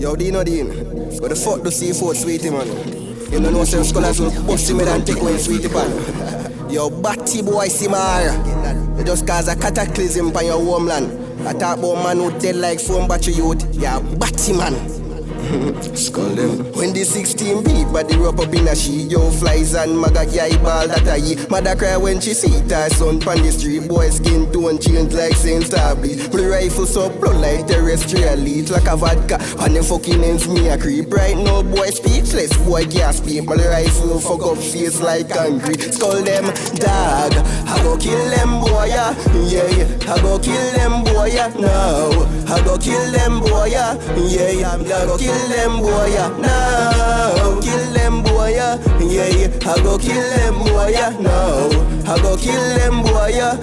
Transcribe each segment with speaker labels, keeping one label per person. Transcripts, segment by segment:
Speaker 1: Yo, Dino Dean, what the fuck do C4 sweetie, man? You don't know some scholars will bust him and take away sweetie pan. Yo, batty boy Simara, you just cause a cataclysm on your homeland. I talk about man who dead like phone battery youth. Yeah, batty man. Skull them. When the 16 beat, but they rope up in a sheet. Yo, flies and maga yai ball that I eat. Mother cry when she see it. Her son pan the street. Boy skin tone change like Saint Stably. Blue rifle so blood like terrestrial. Eat like a vodka. And the fucking ends me a creep. Right now boy speechless. Boy can't speak. But the rifle fuck up face like concrete. Skull them dog. I go kill them boy yeah. Yeah. I go kill them boy yeah. No. I go kill them boy yeah. Yeah. I go kill them boy yeah. No. Kill them boy yeah. Yeah. I go kill them boy yeah. No. I go kill them boy yeah.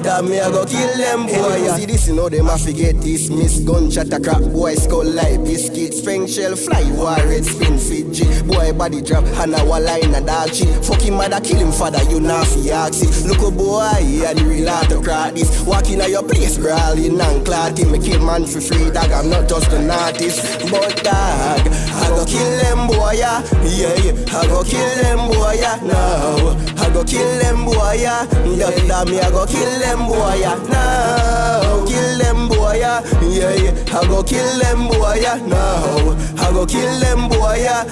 Speaker 1: Damn me I go kill them boy yeah. See this you know them I forget this. Miss gunshot a crack boy skull like biscuit. Strength shell fly war red spin fidget. Boy body drop and a wall line a dog shit. Fuck him mother kill him father you not fi ask it. Look a boy yeah the real Autocrat this. Walk in a your place brawling and clotting. Me kill man for free dog I'm not just an artist. But dog I go kill them boy yeah. Yeah I go kill them boy yeah. No I go kill them boy yeah. Damn me I go kill them boy yeah. No kill them boy yeah. Yeah I go kill them boy yeah. No I go kill them boy yeah.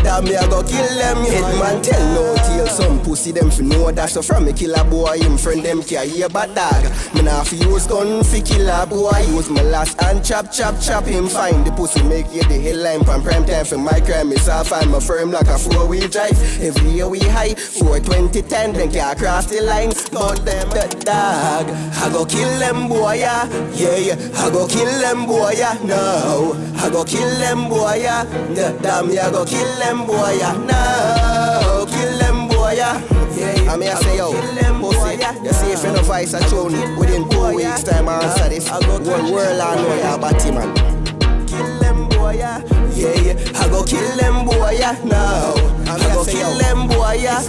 Speaker 1: Damn me I go kill them yeah. Head man tell no tale some pussy them fi know that. So from me kill a boy him friend them can't hear but dog. Me nah fi use gun fi kill a boy. Use my last and chop him. Find the pussy make you the headline from prime time for my crime. It's all find my firm like a 4-wheel drive. Every year we high 4-20-10 then can't cross the line. But them the dog I go kill them boy yeah. Yeah I go kill them boy yeah. No I go kill them boy yeah. Damn me I go kill them boy yeah. No kill them boy yeah. I mean I say yo pussy you see if you no voice a tune within 2 weeks time I answer this. One world I know you're a batty man. Kill them boy yeah. Yeah I go kill them boy yeah. No I go kill them boy yeah.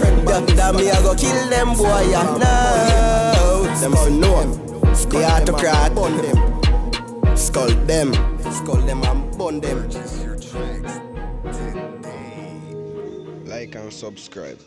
Speaker 1: Damn me I go kill them boy yeah. No them for know the Autocrat bun them. Skull them and bun them. Like and subscribe.